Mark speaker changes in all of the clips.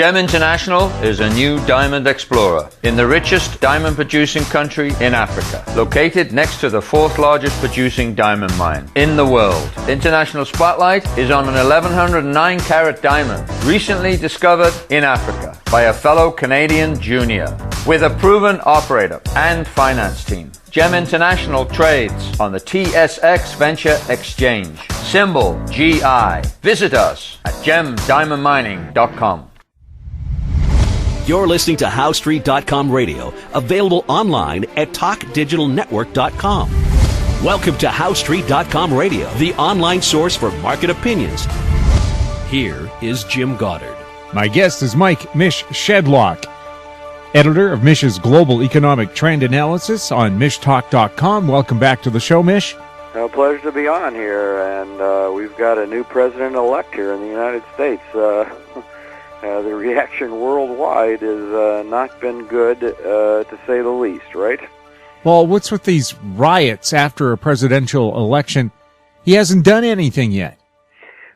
Speaker 1: Gem International is a new diamond explorer in the richest diamond-producing country in Africa, located next to the fourth largest producing diamond mine in the world. International Spotlight is on an 1109-carat diamond, recently discovered in Africa by a fellow Canadian junior, with a proven operator and finance team. Gem International trades on the TSX Venture Exchange, symbol GI. Visit us at gemdiamondmining.com.
Speaker 2: You're listening to HowStreet.com radio, available online at TalkDigitalNetwork.com. Welcome to HowStreet.com radio, the online source for market opinions. Here is Jim Goddard.
Speaker 3: My guest is Mish Shedlock, editor of Mish's Global Economic Trend Analysis on MishTalk.com. Welcome back to the show, Mish.
Speaker 4: A pleasure to be on here, and we've got a new president-elect here in the United States. The reaction worldwide has not been good, to say the least, right?
Speaker 3: Well, what's with these riots after a presidential election? He hasn't done anything yet.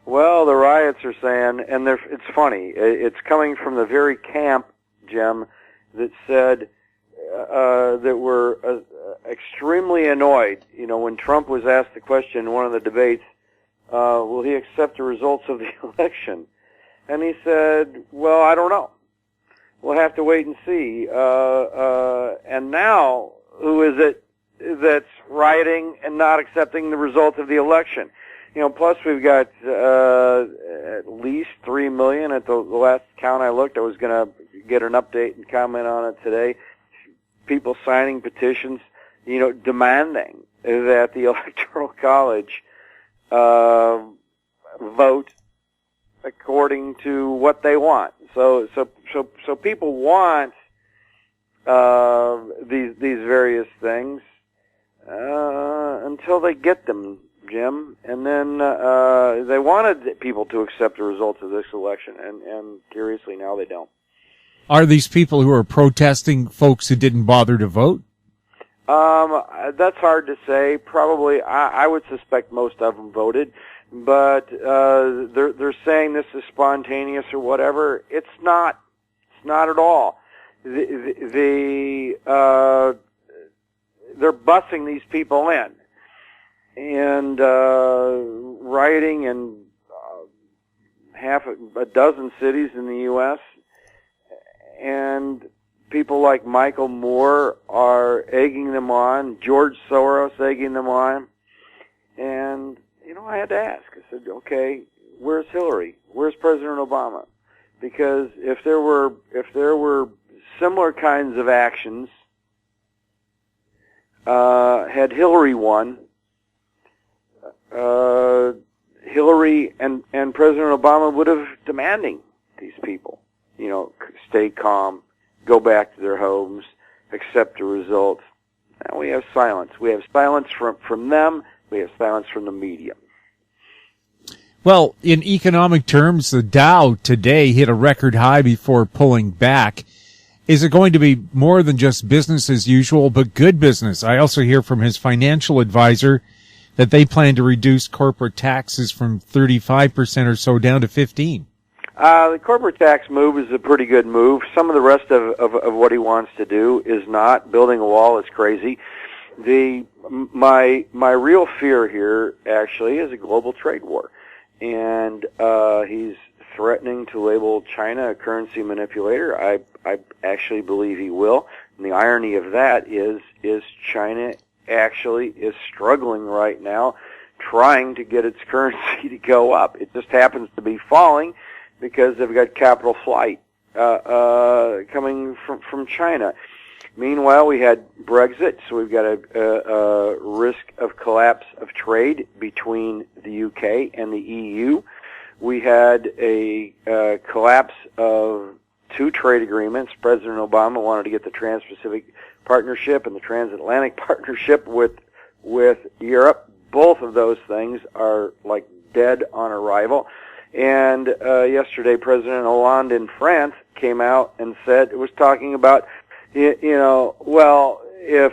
Speaker 4: Well, the riots are saying, and it's funny, it's coming from the very camp, Jim, that said that we're extremely annoyed. You know, when Trump was asked the question in one of the debates, will he accept the results of the election? And he said, well, I don't know. We'll have to wait and see. And now, who is it that's rioting and not accepting the results of the election? You know, plus we've got at least 3 million at the last count I looked. I was going to get an update and comment on it today. People signing petitions, you know, demanding that the Electoral College vote according to what they want. So people want these various things until they get them, Jim, and then they wanted people to accept the results of this election, and curiously now they don't.
Speaker 3: Are these people who are protesting folks who didn't bother to vote?
Speaker 4: That's hard to say. Probably, I would suspect most of them voted, but they're saying this is spontaneous or whatever. It's not. It's not at all. They're busing these people in and rioting in half a dozen cities in the U.S., and people like Michael Moore are egging them on, George Soros egging them on, and, you know, I had to ask. I said, okay, where's Hillary? Where's President Obama? Because if there were similar kinds of actions, had Hillary won, Hillary and President Obama would have demanding these people, you know, stay calm, go back to their homes, accept the results. Now we have silence. We have silence from them. We have silence from the media.
Speaker 3: Well, in economic terms, the Dow today hit a record high before pulling back. Is it going to be more than just business as usual, but good business? I also hear from his financial advisor that they plan to reduce corporate taxes from 35% or so down to 15%.
Speaker 4: The corporate tax move is a pretty good move. Some of the rest of what he wants to do is not. Building a wall is crazy. My real fear here actually is a global trade war. And he's threatening to label China a currency manipulator. I actually believe he will. And the irony of that is China actually is struggling right now trying to get its currency to go up. It just happens to be falling because they've got capital flight coming from China. Meanwhile, we had Brexit, so we've got a risk of collapse of trade between the UK and the EU. We had a collapse of two trade agreements. President Obama wanted to get the Trans-Pacific Partnership and the Transatlantic Partnership with Europe. Both of those things are like dead on arrival. And yesterday, President Hollande in France came out and said, it was talking about, you know, well, if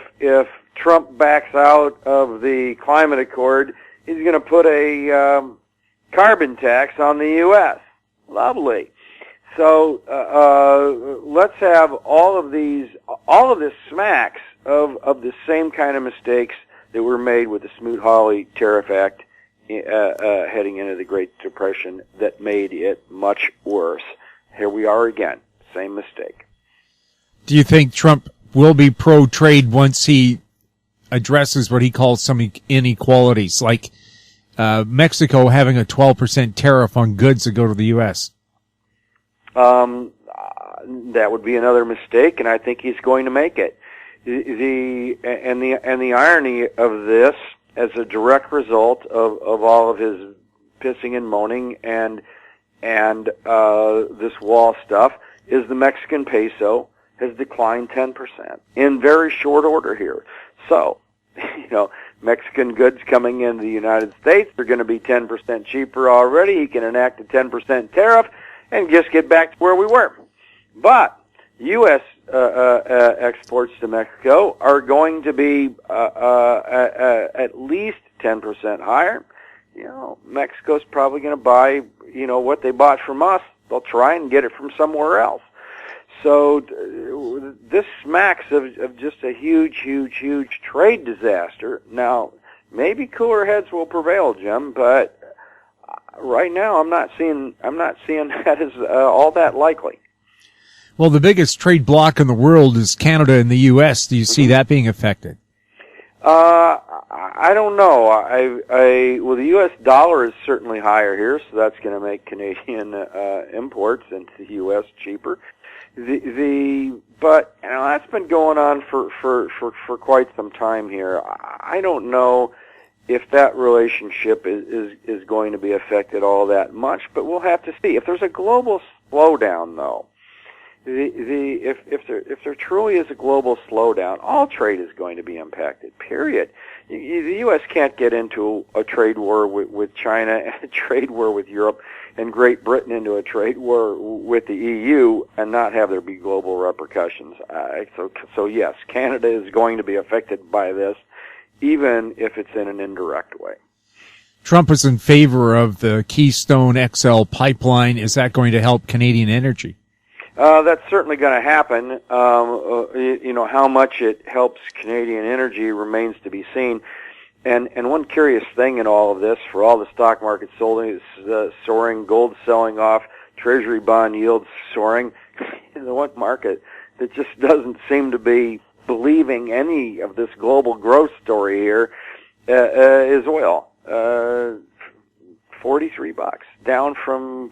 Speaker 4: Trump backs out of the climate accord, he's going to put a carbon tax on the U.S. Lovely. So let's have all of this smacks of the same kind of mistakes that were made with the Smoot-Hawley Tariff Act heading into the Great Depression that made it much worse. Here we are again, same mistake.
Speaker 3: Do you think Trump will be pro-trade once he addresses what he calls some inequalities, like Mexico having a 12% tariff on goods that go to the U.S.?
Speaker 4: That would be another mistake, and I think he's going to make it. The irony of this, as a direct result of all of his pissing and moaning and this wall stuff, is the Mexican peso has declined 10% in very short order here. So, Mexican goods coming into the United States are going to be 10% cheaper already. He can enact a 10% tariff and just get back to where we were. But U.S. Exports to Mexico are going to be at least 10% higher. Mexico's probably going to buy, what they bought from us. They'll try and get it from somewhere else. So this smacks of just a huge trade disaster. Now, maybe cooler heads will prevail, Jim, but right now I'm not seeing that as all that likely.
Speaker 3: Well, the biggest trade bloc in the world is Canada and the U.S. Do you see that being affected?
Speaker 4: I don't know. Well, the U.S. dollar is certainly higher here, so that's going to make Canadian imports into the U.S. cheaper. But that's been going on for quite some time here. I don't know if that relationship is going to be affected all that much, but we'll have to see. If there's a global slowdown, though, if there truly is a global slowdown, all trade is going to be impacted, period. The U.S. can't get into a trade war with China and a trade war with Europe and Great Britain into a trade war with the EU and not have there be global repercussions. So yes, Canada is going to be affected by this, even if it's in an indirect way.
Speaker 3: Trump is in favor of the Keystone XL pipeline. Is that going to help Canadian energy?
Speaker 4: That's certainly going to happen. How much it helps Canadian energy remains to be seen. And one curious thing in all of this, for all the stock market soaring, gold selling off, Treasury bond yields soaring, the one market that just doesn't seem to be believing any of this global growth story here is oil. $43, down from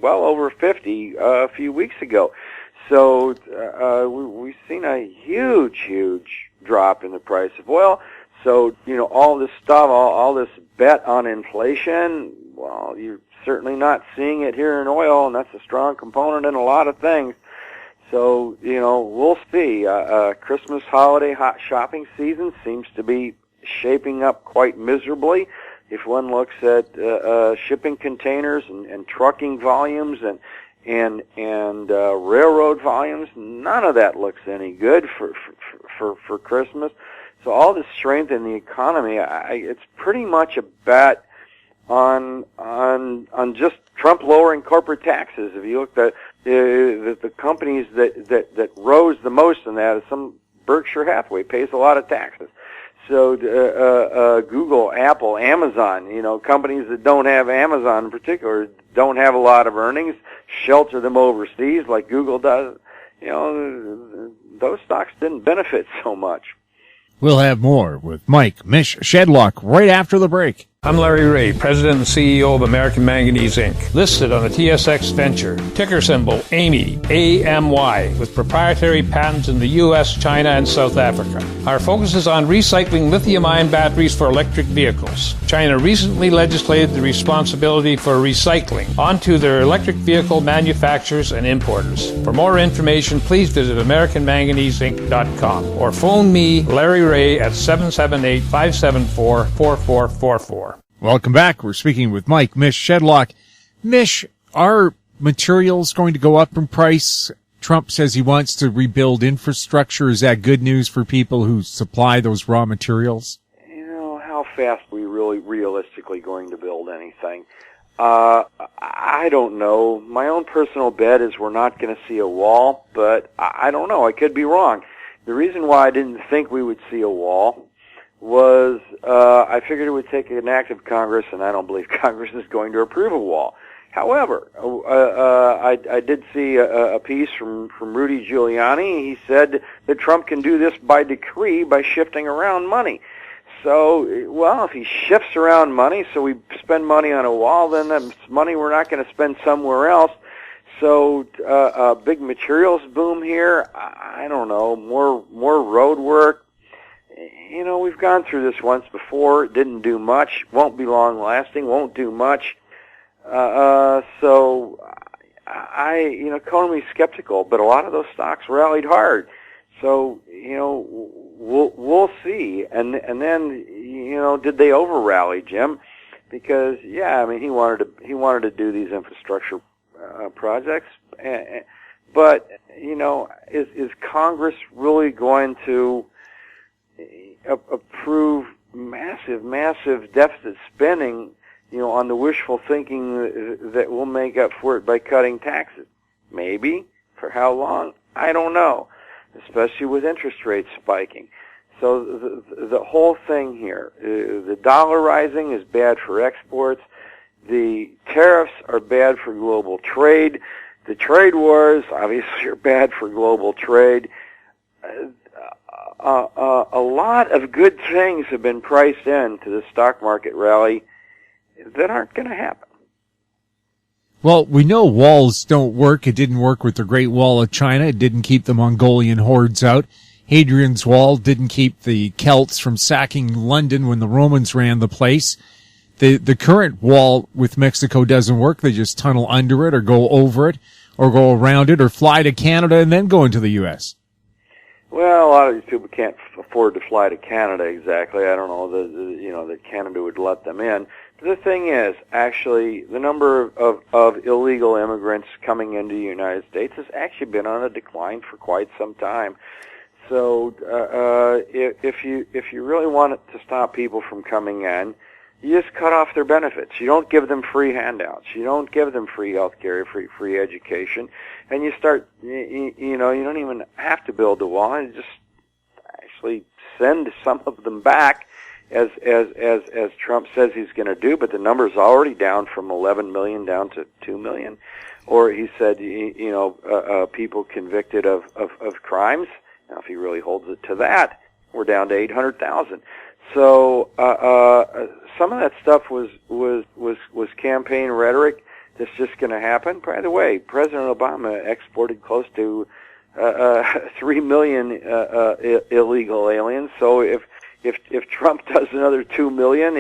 Speaker 4: well over 50 a few weeks ago. So we've seen a huge drop in the price of oil. So all this stuff, all this bet on inflation, well, you're certainly not seeing it here in oil, and that's a strong component in a lot of things. So we'll see. Christmas holiday hot shopping season seems to be shaping up quite miserably. If one looks at shipping containers and trucking volumes and railroad volumes, none of that looks any good for Christmas. So all this strength in the economy, it's pretty much a bet on just Trump lowering corporate taxes. If you look at the companies that rose the most in that, is some Berkshire Hathaway pays a lot of taxes. So Google, Apple, Amazon, companies that don't have Amazon in particular, don't have a lot of earnings, shelter them overseas like Google does. Those stocks didn't benefit so much.
Speaker 3: We'll have more with Mish Shedlock right after the break.
Speaker 5: I'm Larry Ray, President and CEO of American Manganese, Inc., listed on the TSX Venture, ticker symbol AMY, A-M-Y, with proprietary patents in the U.S., China, and South Africa. Our focus is on recycling lithium-ion batteries for electric vehicles. China recently legislated the responsibility for recycling onto their electric vehicle manufacturers and importers. For more information, please visit AmericanManganeseInc.com or phone me, Larry Ray, at 778-574-4444.
Speaker 3: Welcome back. We're speaking with Mish Shedlock. Mish, are materials going to go up in price? Trump says he wants to rebuild infrastructure. Is that good news for people who supply those raw materials?
Speaker 4: How fast are we really realistically going to build anything? I don't know. My own personal bet is we're not going to see a wall, but I don't know. I could be wrong. The reason why I didn't think we would see a wall was I figured it would take an act of Congress, and I don't believe Congress is going to approve a wall. However, I did see a piece from Rudy Giuliani. He said that Trump can do this by decree by shifting around money. So, well, if he shifts around money, so we spend money on a wall, then that's money we're not going to spend somewhere else. So, a big materials boom here. I don't know, more road work. You know, we've gone through this once before. It didn't do much. Won't be long lasting. Won't do much. So, Economy's skeptical, but a lot of those stocks rallied hard. So, we'll see. And then, did they over rally, Jim? Because, yeah, I mean, he wanted to do these infrastructure projects, but is Congress really going to approve massive deficit spending, on the wishful thinking that we'll make up for it by cutting taxes? Maybe. For how long? I don't know, especially with interest rates spiking. So the whole thing here, the dollar rising is bad for exports. The tariffs are bad for global trade. The trade wars, obviously, are bad for global trade. A lot of good things have been priced into the stock market rally that aren't going to happen.
Speaker 3: Well, we know walls don't work. It didn't work with the Great Wall of China. It didn't keep the Mongolian hordes out. Hadrian's Wall didn't keep the Celts from sacking London when the Romans ran the place. The current wall with Mexico doesn't work. They just tunnel under it or go over it or go around it or fly to Canada and then go into the U.S.
Speaker 4: Well, a lot of these people can't afford to fly to Canada exactly. I don't know that Canada would let them in. But the thing is, actually, the number of illegal immigrants coming into the United States has actually been on a decline for quite some time. So if you really want to stop people from coming in, you just cut off their benefits. You don't give them free handouts. You don't give them free health care, free education, and you start. You don't even have to build a wall. You just actually send some of them back, as Trump says he's going to do. But the number's already down from 11 million down to 2 million. Or he said, people convicted of crimes. Now, if he really holds it to that, we're down to 800,000. So some of that stuff was campaign rhetoric that's just going to happen. By the way, President Obama exported close to 3 million illegal aliens. So if Trump does another 2 million,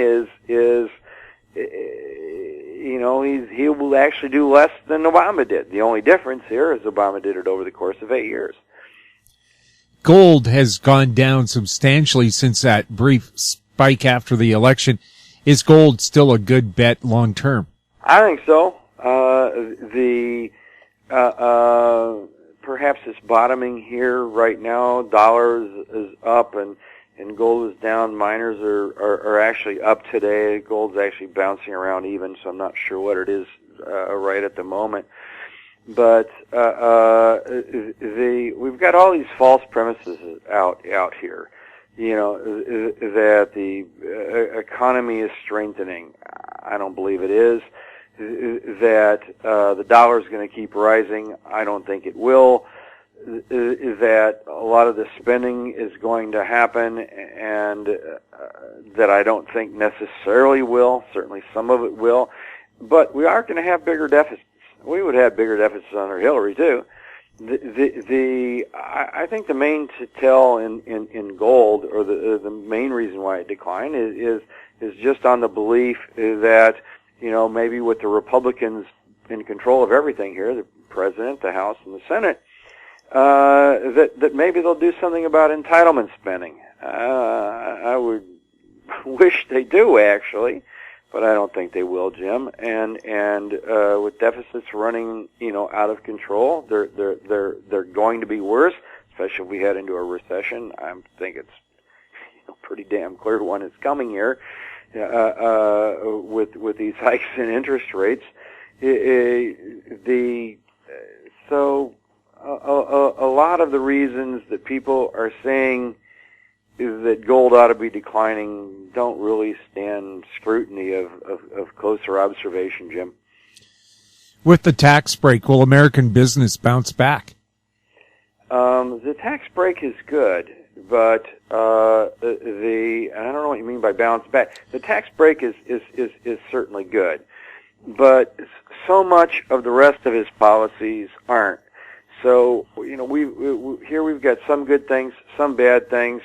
Speaker 4: he will actually do less than Obama did. The only difference here is Obama did it over the course of 8 years.
Speaker 3: Gold has gone down substantially since that brief spike after the election. Is gold still a good bet long term?
Speaker 4: I think so. Perhaps it's bottoming here right now. Dollar is up and gold is down. Miners are actually up today. Gold's actually bouncing around even, so I'm not sure what it is right at the moment. But we've got all these false premises out here. That the economy is strengthening. I don't believe it is. That the dollar is going to keep rising. I don't think it will. That a lot of the spending is going to happen, and that I don't think necessarily will. Certainly some of it will. But we are going to have bigger deficits. We would have bigger deficits under Hillary too. I think the main tell in gold, or the main reason why it declined is just on the belief that maybe with the Republicans in control of everything here, the president, the House, and the Senate, that maybe they'll do something about entitlement spending. I would wish they do actually. But I don't think they will, Jim. And with deficits running, out of control, they're going to be worse, especially if we head into a recession. I think it's pretty damn clear one is coming here. with these hikes in interest rates. A lot of the reasons that people are saying that gold ought to be declining don't really stand scrutiny of closer observation, Jim.
Speaker 3: With the tax break, will American business bounce back?
Speaker 4: The tax break is good, but I don't know what you mean by bounce back. The tax break is certainly good, but so much of the rest of his policies aren't. So, we've got some good things, some bad things,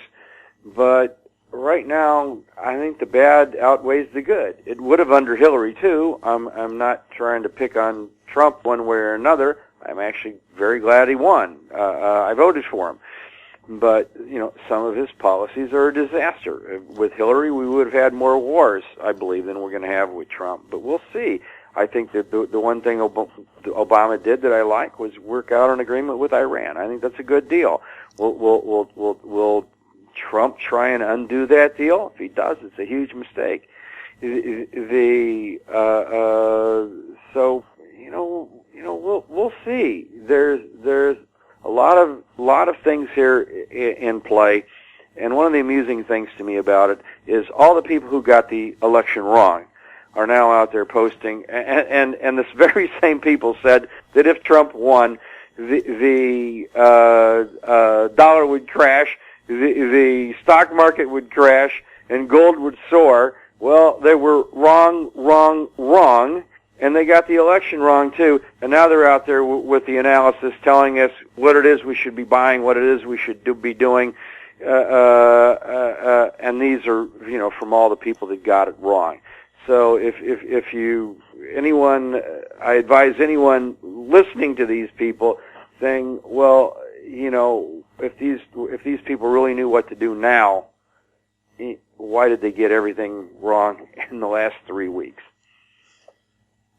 Speaker 4: but right now I think the bad outweighs the good. It would have under Hillary too. I'm not trying to pick on Trump one way or another. I'm actually very glad he won. I voted for him. But, some of his policies are a disaster. With Hillary, we would have had more wars, I believe, than we're going to have with Trump. But we'll see. I think that the one thing Obama did that I like was work out an agreement with Iran. I think that's a good deal. Will Trump try and undo that deal? If he does, it's a huge mistake. We'll see. There's a lot of things here in play, and one of the amusing things to me about it is all the people who got the election wrong are now out there posting, and this very same people said that if Trump won, the dollar would crash, the stock market would crash, and gold would soar. Well, they were wrong, and they got the election wrong too. And now they're out there with the analysis telling us what it is we should be buying, what it is we should be doing, and these are from all the people that got it wrong. So if I advise anyone listening to these people saying, well, if these people really knew what to do now, why did they get everything wrong in the last 3 weeks?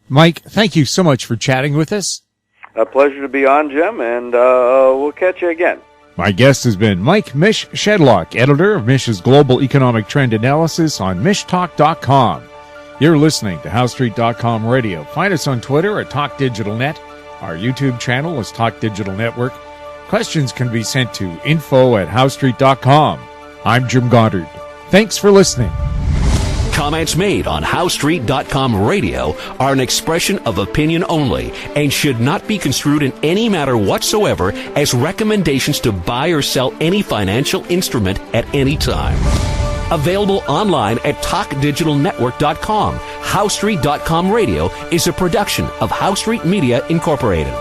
Speaker 3: Mike, thank you so much for chatting with us.
Speaker 4: A pleasure to be on, Jim, and we'll catch you again.
Speaker 3: My guest has been Mike Mish Shedlock, editor of Mish's Global Economic Trend Analysis on MishTalk.com. You're listening to HowStreet.com Radio. Find us on Twitter at TalkDigitalNet. Our YouTube channel is Talk Digital Network. Questions can be sent to info@HowStreet.com. I'm Jim Goddard. Thanks for listening.
Speaker 2: Comments made on HowStreet.com Radio are an expression of opinion only and should not be construed in any matter whatsoever as recommendations to buy or sell any financial instrument at any time. Available online at TalkDigitalNetwork.com. HowStreet.com Radio is a production of HowStreet Media Incorporated.